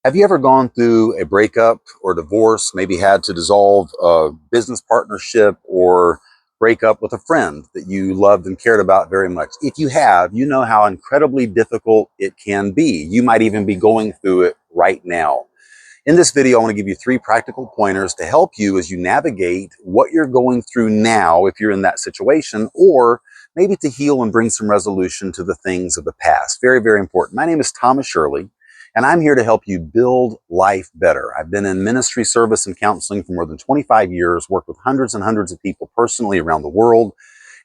Have you ever gone through a breakup or divorce, maybe had to dissolve a business partnership or break up with a friend that you loved and cared about very much? If you have, you know how incredibly difficult it can be. You might even be going through it right now. In this video, I want to give you 3 practical pointers to help you as you navigate what you're going through now if you're in that situation, or maybe to heal and bring some resolution to the things of the past. Very, very important. My name is Thomas Shirley, and I'm here to help you build life better. I've been in ministry, service, and counseling for more than 25 years, worked with hundreds and hundreds of people personally around the world.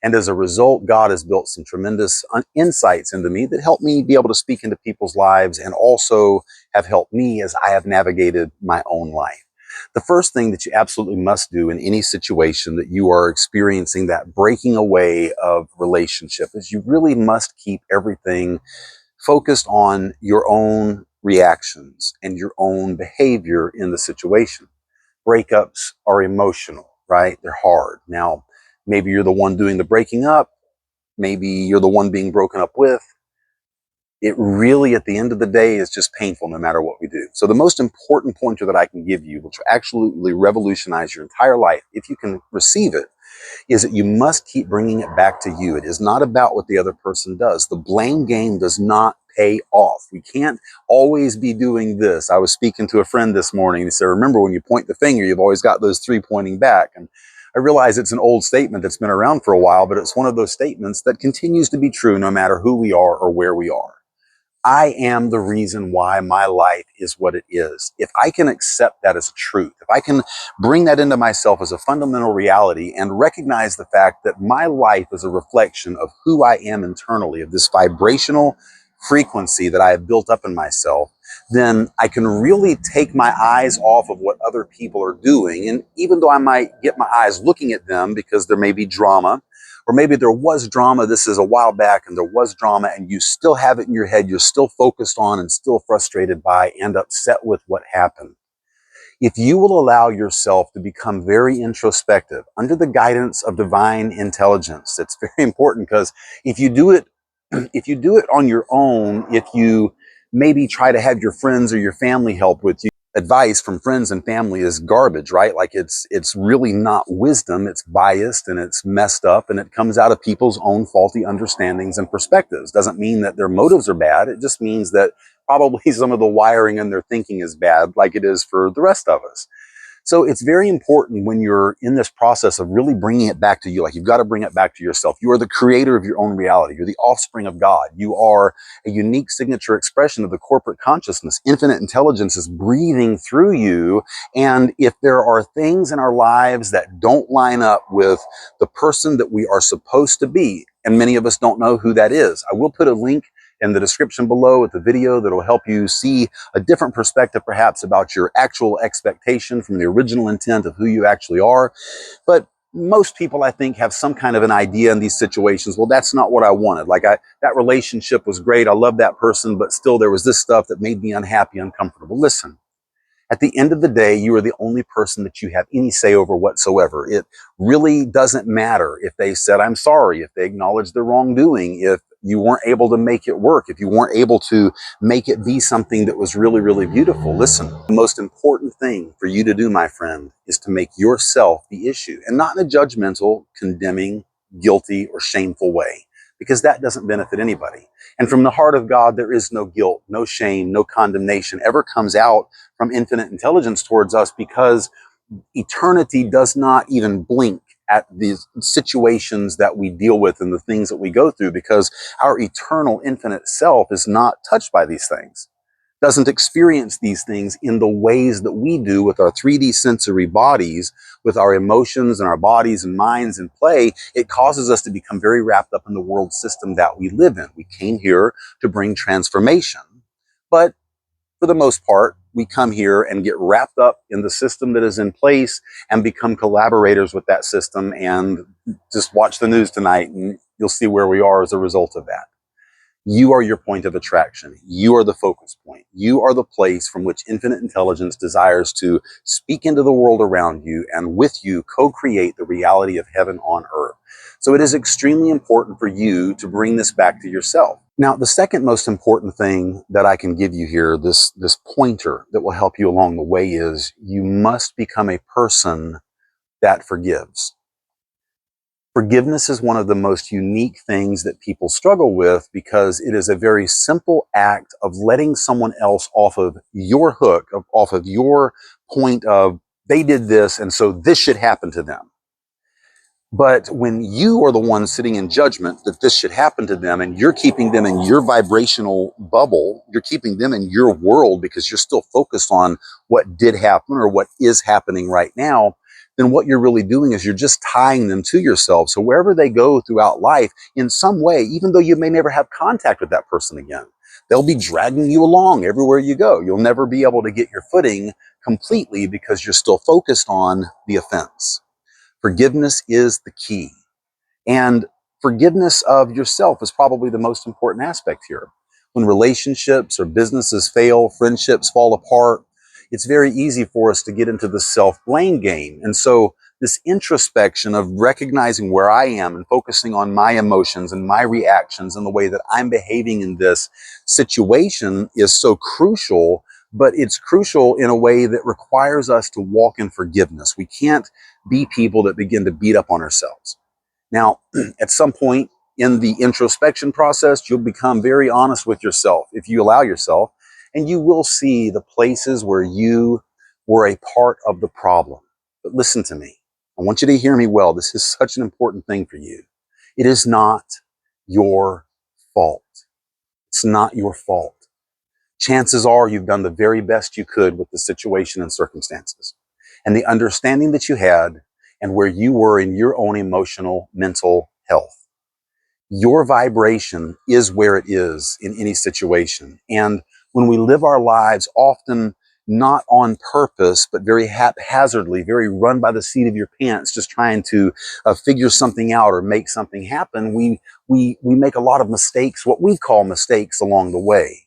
And as a result, God has built some tremendous insights into me that help me be able to speak into people's lives and also have helped me as I have navigated my own life. The first thing that you absolutely must do in any situation that you are experiencing that breaking away of relationship is you really must keep everything focused on your own reactions and your own behavior in the situation. Breakups are emotional, right? They're hard. Now, maybe you're the one doing the breaking up. Maybe you're the one being broken up with. It really, at the end of the day, is just painful no matter what we do. So the most important pointer that I can give you, which will absolutely revolutionize your entire life, if you can receive it, is that you must keep bringing it back to you. It is not about what the other person does. The blame game does not pay off. We can't always be doing this. I was speaking to a friend this morning. He said, remember, when you point the finger, you've always got those 3 pointing back. And I realize it's an old statement that's been around for a while, but it's one of those statements that continues to be true no matter who we are or where we are. I am the reason why my life is what it is. If I can accept that as a truth, if I can bring that into myself as a fundamental reality and recognize the fact that my life is a reflection of who I am internally, of this vibrational frequency that I have built up in myself, then I can really take my eyes off of what other people are doing. And even though I might get my eyes looking at them because there may be drama, or maybe there was drama, this is a while back, and there was drama, and you still have it in your head, you're still focused on and still frustrated by and upset with what happened. If you will allow yourself to become very introspective under the guidance of divine intelligence, it's very important, because if you do it, if you do it on your own, if you maybe try to have your friends or your family help with you, advice from friends and family is garbage, right? Like it's really not wisdom. It's biased and it's messed up, and it comes out of people's own faulty understandings and perspectives. Doesn't mean that their motives are bad. It just means that probably some of the wiring in their thinking is bad, like it is for the rest of us. So it's very important when you're in this process of really bringing it back to you. Like, you've got to bring it back to yourself. You are the creator of your own reality. You're the offspring of God. You are a unique signature expression of the corporate consciousness. Infinite intelligence is breathing through you. And if there are things in our lives that don't line up with the person that we are supposed to be, and many of us don't know who that is, I will put a link in the description below with the video that will help you see a different perspective perhaps about your actual expectation from the original intent of who you actually are. But most people, I think, have some kind of an idea in these situations. Well, that's not what I wanted. That relationship was great. I love that person, but still there was this stuff that made me unhappy, uncomfortable. Listen, at the end of the day, you are the only person that you have any say over whatsoever. It really doesn't matter if they said, I'm sorry, if they acknowledged their wrongdoing, if you weren't able to make it work, if you weren't able to make it be something that was really, really beautiful. Listen, the most important thing for you to do, my friend, is to make yourself the issue, and not in a judgmental, condemning, guilty, or shameful way, because that doesn't benefit anybody. And from the heart of God, there is no guilt, no shame, no condemnation ever comes out from infinite intelligence towards us, because eternity does not even blink at these situations that we deal with and the things that we go through, because our eternal infinite self is not touched by these things, doesn't experience these things in the ways that we do with our 3D sensory bodies, with our emotions and our bodies and minds in play. It causes us to become very wrapped up in the world system that we live in. We came here to bring transformation, but for the most part, we come here and get wrapped up in the system that is in place and become collaborators with that system. And just watch the news tonight and you'll see where we are as a result of that. You are your point of attraction. You are the focus point. You are the place from which infinite intelligence desires to speak into the world around you and with you co-create the reality of heaven on earth. So it is extremely important for you to bring this back to yourself. Now, the second most important thing that I can give you here, this pointer that will help you along the way, is you must become a person that forgives. Forgiveness is one of the most unique things that people struggle with because it is a very simple act of letting someone else off of your hook, off of your point of they did this and so this should happen to them. But when you are the one sitting in judgment that this should happen to them and you're keeping them in your vibrational bubble, you're keeping them in your world because you're still focused on what did happen or what is happening right now, then what you're really doing is you're just tying them to yourself. So wherever they go throughout life, in some way, even though you may never have contact with that person again, they'll be dragging you along everywhere you go. You'll never be able to get your footing completely because you're still focused on the offense. Forgiveness is the key. And forgiveness of yourself is probably the most important aspect here. When relationships or businesses fail, friendships fall apart, it's very easy for us to get into the self-blame game. And so this introspection of recognizing where I am and focusing on my emotions and my reactions and the way that I'm behaving in this situation is so crucial, but it's crucial in a way that requires us to walk in forgiveness. We can't be people that begin to beat up on ourselves. Now, at some point in the introspection process, you'll become very honest with yourself if you allow yourself, and you will see the places where you were a part of the problem. But listen to me. I want you to hear me well. This is such an important thing for you. It is not your fault. It's not your fault. Chances are you've done the very best you could with the situation and circumstances. And the understanding that you had and where you were in your own emotional, mental health. Your vibration is where it is in any situation. And when we live our lives, often not on purpose, but very haphazardly, very run by the seat of your pants, just trying to figure something out or make something happen, we make a lot of mistakes, what we call mistakes along the way.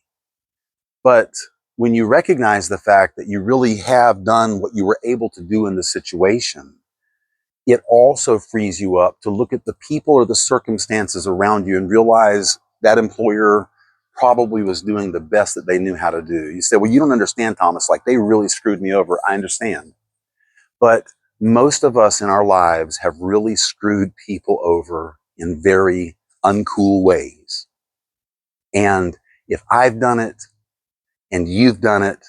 But when you recognize the fact that you really have done what you were able to do in the situation, it also frees you up to look at the people or the circumstances around you and realize that employer probably was doing the best that they knew how to do. You say, well, you don't understand, Thomas, like they really screwed me over. I understand. But most of us in our lives have really screwed people over in very uncool ways. And if I've done it and you've done it,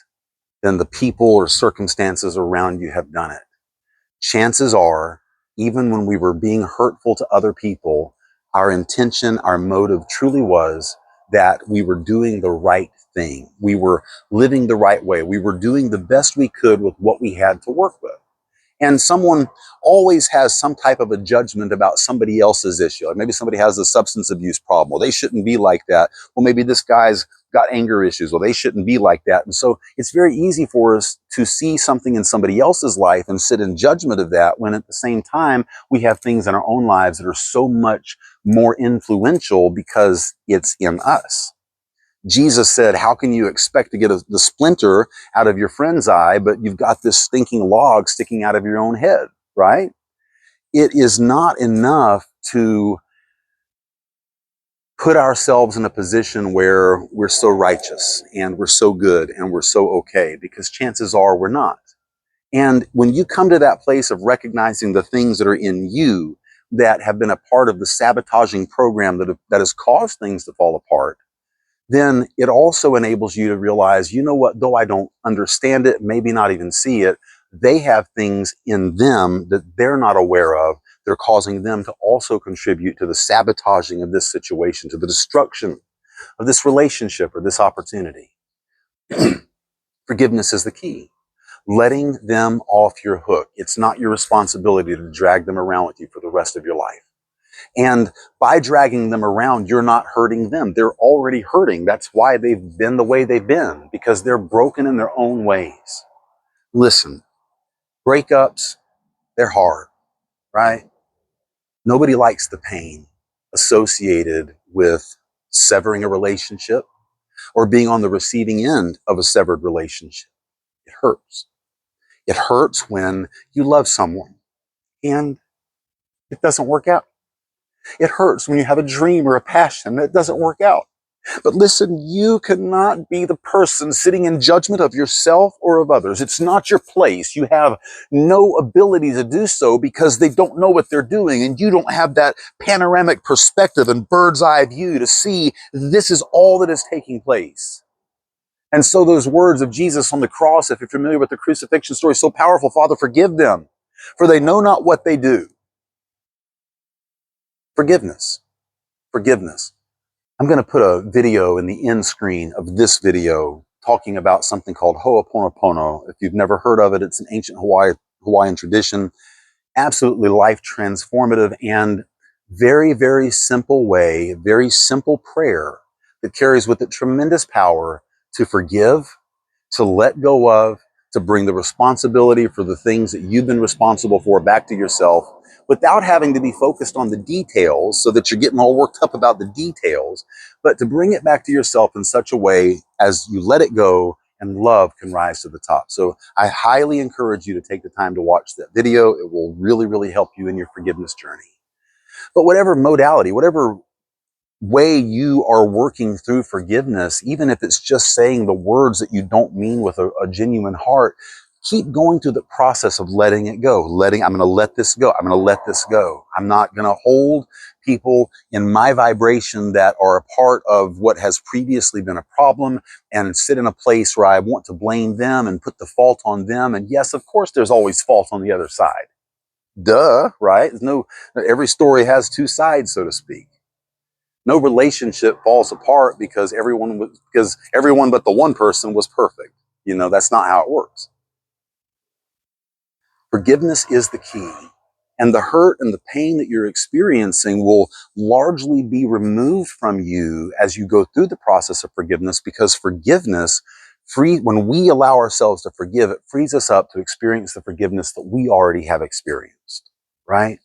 then the people or circumstances around you have done it. Chances are, even when we were being hurtful to other people, our intention, our motive truly was that we were doing the right thing. We were living the right way. We were doing the best we could with what we had to work with. And someone always has some type of a judgment about somebody else's issue. Like maybe somebody has a substance abuse problem. Well, they shouldn't be like that. Well, maybe this guy's got anger issues. Well, they shouldn't be like that. And so it's very easy for us to see something in somebody else's life and sit in judgment of that when at the same time we have things in our own lives that are so much more influential because it's in us. Jesus said, how can you expect to get the splinter out of your friend's eye, but you've got this stinking log sticking out of your own head, right? It is not enough to put ourselves in a position where we're so righteous and we're so good and we're so okay, because chances are we're not. And when you come to that place of recognizing the things that are in you that have been a part of the sabotaging program that has caused things to fall apart, then it also enables you to realize, you know what, though I don't understand it, maybe not even see it, they have things in them that they're not aware of. They're causing them to also contribute to the sabotaging of this situation, to the destruction of this relationship or this opportunity. Forgiveness is the key. Letting them off your hook. It's not your responsibility to drag them around with you for the rest of your life. And by dragging them around, you're not hurting them. They're already hurting. That's why they've been the way they've been, because they're broken in their own ways. Listen, breakups, they're hard, right? Nobody likes the pain associated with severing a relationship or being on the receiving end of a severed relationship. It hurts. It hurts when you love someone and it doesn't work out. It hurts when you have a dream or a passion that doesn't work out. But listen, you cannot be the person sitting in judgment of yourself or of others. It's not your place. You have no ability to do so because they don't know what they're doing, and you don't have that panoramic perspective and bird's eye view to see this is all that is taking place. And so those words of Jesus on the cross, if you're familiar with the crucifixion story, so powerful. Father, forgive them, for they know not what they do. Forgiveness. Forgiveness. I'm going to put a video in the end screen of this video talking about something called Ho'oponopono. If you've never heard of it, it's an ancient Hawaiian tradition, absolutely life transformative and very, very simple way, very simple prayer that carries with it tremendous power to forgive, to let go of, to bring the responsibility for the things that you've been responsible for back to yourself without having to be focused on the details so that you're getting all worked up about the details, but to bring it back to yourself in such a way as you let it go and love can rise to the top. So I highly encourage you to take the time to watch that video. It will really, really help you in your forgiveness journey. But whatever modality, whatever way you are working through forgiveness, even if it's just saying the words that you don't mean with a genuine heart, keep going through the process of letting it go. I'm going to let this go. I'm going to let this go. I'm not going to hold people in my vibration that are a part of what has previously been a problem and sit in a place where I want to blame them and put the fault on them. And yes, of course, there's always fault on the other side. Duh, right? Every story has two sides, so to speak. No relationship falls apart because everyone but the one person was perfect. That's not how it works. Forgiveness is the key. And the hurt and the pain that you're experiencing will largely be removed from you as you go through the process of forgiveness, because when we allow ourselves to forgive, it frees us up to experience the forgiveness that we already have experienced, right?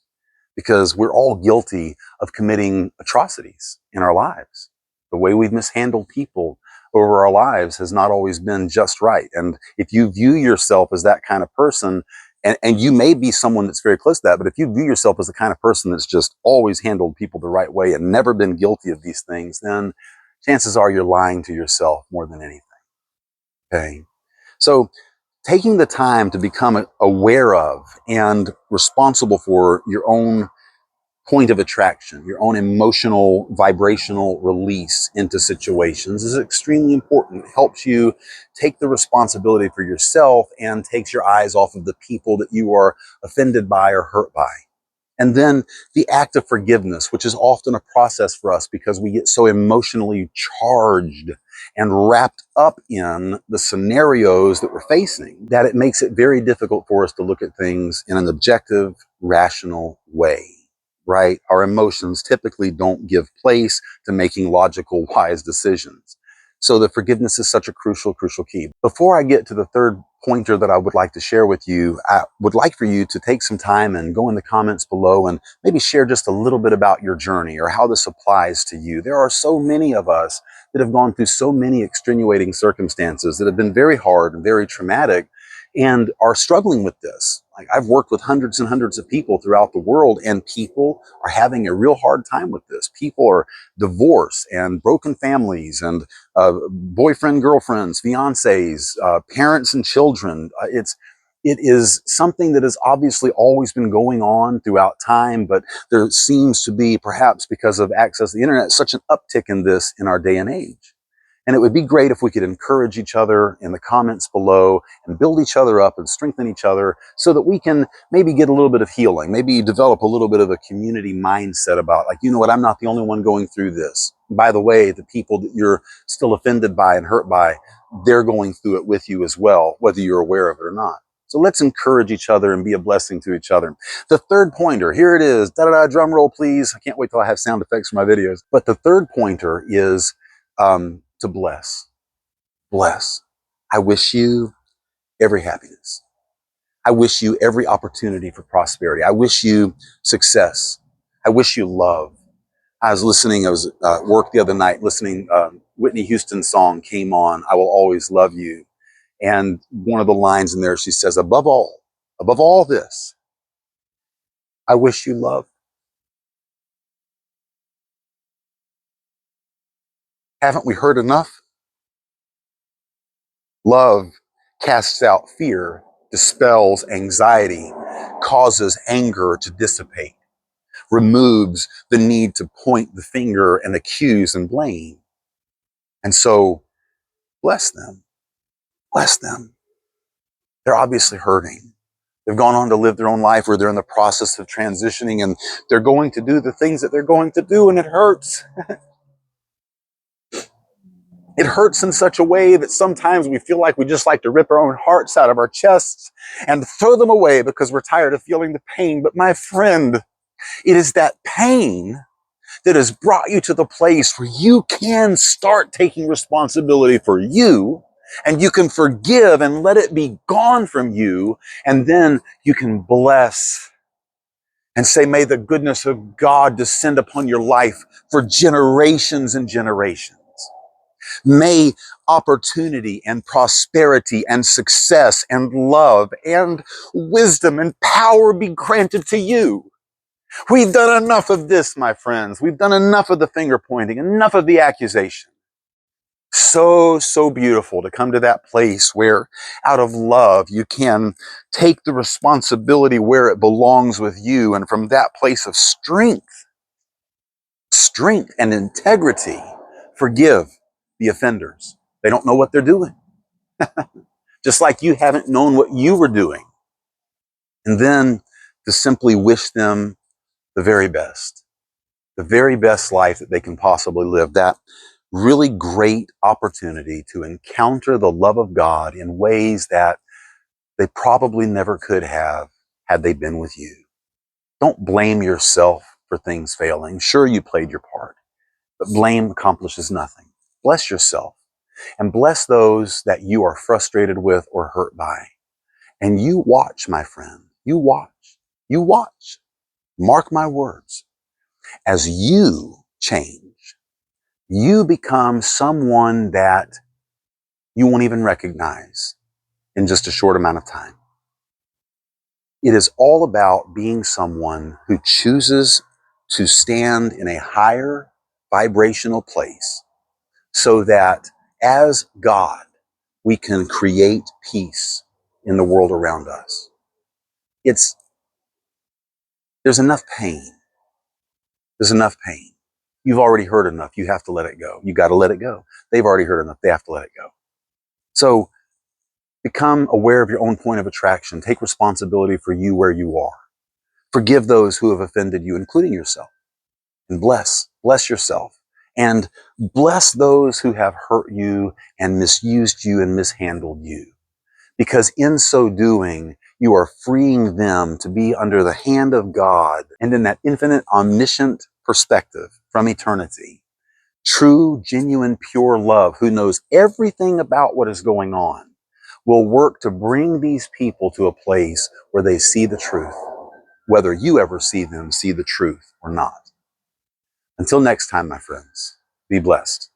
Because we're all guilty of committing atrocities in our lives. The way we've mishandled people over our lives has not always been just right. And if you view yourself as that kind of person, and you may be someone that's very close to that, but if you view yourself as the kind of person that's just always handled people the right way and never been guilty of these things, then chances are you're lying to yourself more than anything. Okay. So taking the time to become aware of and responsible for your own point of attraction, your own emotional, vibrational release into situations is extremely important. It helps you take the responsibility for yourself and takes your eyes off of the people that you are offended by or hurt by. And then the act of forgiveness, which is often a process for us because we get so emotionally charged and wrapped up in the scenarios that we're facing that it makes it very difficult for us to look at things in an objective, rational way. Right? Our emotions typically don't give place to making logical, wise decisions. So the forgiveness is such a crucial, crucial key. Before I get to the third pointer that I would like to share with you, I would like for you to take some time and go in the comments below and maybe share just a little bit about your journey or how this applies to you. There are so many of us that have gone through so many extenuating circumstances that have been very hard and very traumatic and are struggling with this. Like, I've worked with hundreds and hundreds of people throughout the world, and people are having a real hard time with this. People are divorced and broken families and boyfriend, girlfriends, fiancés, parents and children. It is something that has obviously always been going on throughout time, but there seems to be, perhaps because of access to the internet, such an uptick in this in our day and age. And it would be great if we could encourage each other in the comments below and build each other up and strengthen each other so that we can maybe get a little bit of healing, maybe develop a little bit of a community mindset about, like, you know what, I'm not the only one going through this. By the way, the people that you're still offended by and hurt by, they're going through it with you as well, whether you're aware of it or not. So let's encourage each other and be a blessing to each other. The third pointer, here it is. Da-da-da, drum roll, please. I can't wait till I have sound effects for my videos. But the third pointer is to bless. Bless. I wish you every happiness. I wish you every opportunity for prosperity. I wish you success. I wish you love. I was at work the other night listening, Whitney Houston's song came on, I Will Always Love You. And one of the lines in there, she says, above all this, I wish you love. Haven't we heard enough? Love casts out fear, dispels anxiety, causes anger to dissipate, removes the need to point the finger and accuse and blame. And so, bless them. Bless them. They're obviously hurting. They've gone on to live their own life, or they're in the process of transitioning, and they're going to do the things that they're going to do, and it hurts. It hurts in such a way that sometimes we feel like we just like to rip our own hearts out of our chests and throw them away because we're tired of feeling the pain. But my friend, it is that pain that has brought you to the place where you can start taking responsibility for you, and you can forgive and let it be gone from you, and then you can bless and say, may the goodness of God descend upon your life for generations and generations. May opportunity and prosperity and success and love and wisdom and power be granted to you. We've done enough of this, my friends. We've done enough of the finger pointing, enough of the accusation. So beautiful to come to that place where out of love you can take the responsibility where it belongs with you, and from that place of strength and integrity, forgive the offenders. They don't know what they're doing. Just like you haven't known what you were doing. And then to simply wish them the very best life that they can possibly live. That really great opportunity to encounter the love of God in ways that they probably never could have had they been with you. Don't blame yourself for things failing. Sure, you played your part, but blame accomplishes nothing. Bless yourself and bless those that you are frustrated with or hurt by. And you watch, my friend, you watch. Mark my words. As you change, you become someone that you won't even recognize in just a short amount of time. It is all about being someone who chooses to stand in a higher vibrational place so that as God, we can create peace in the world around us. There's enough pain. There's enough pain. You've already heard enough. You have to let it go. You got to let it go. They've already heard enough. They have to let it go. So become aware of your own point of attraction. Take responsibility for you where you are. Forgive those who have offended you, including yourself. And bless yourself. And bless those who have hurt you and misused you and mishandled you. Because in so doing, you are freeing them to be under the hand of God and in that infinite, omniscient perspective from eternity. True, genuine, pure love, who knows everything about what is going on, will work to bring these people to a place where they see the truth, whether you ever see them see the truth or not. Until next time, my friends, be blessed.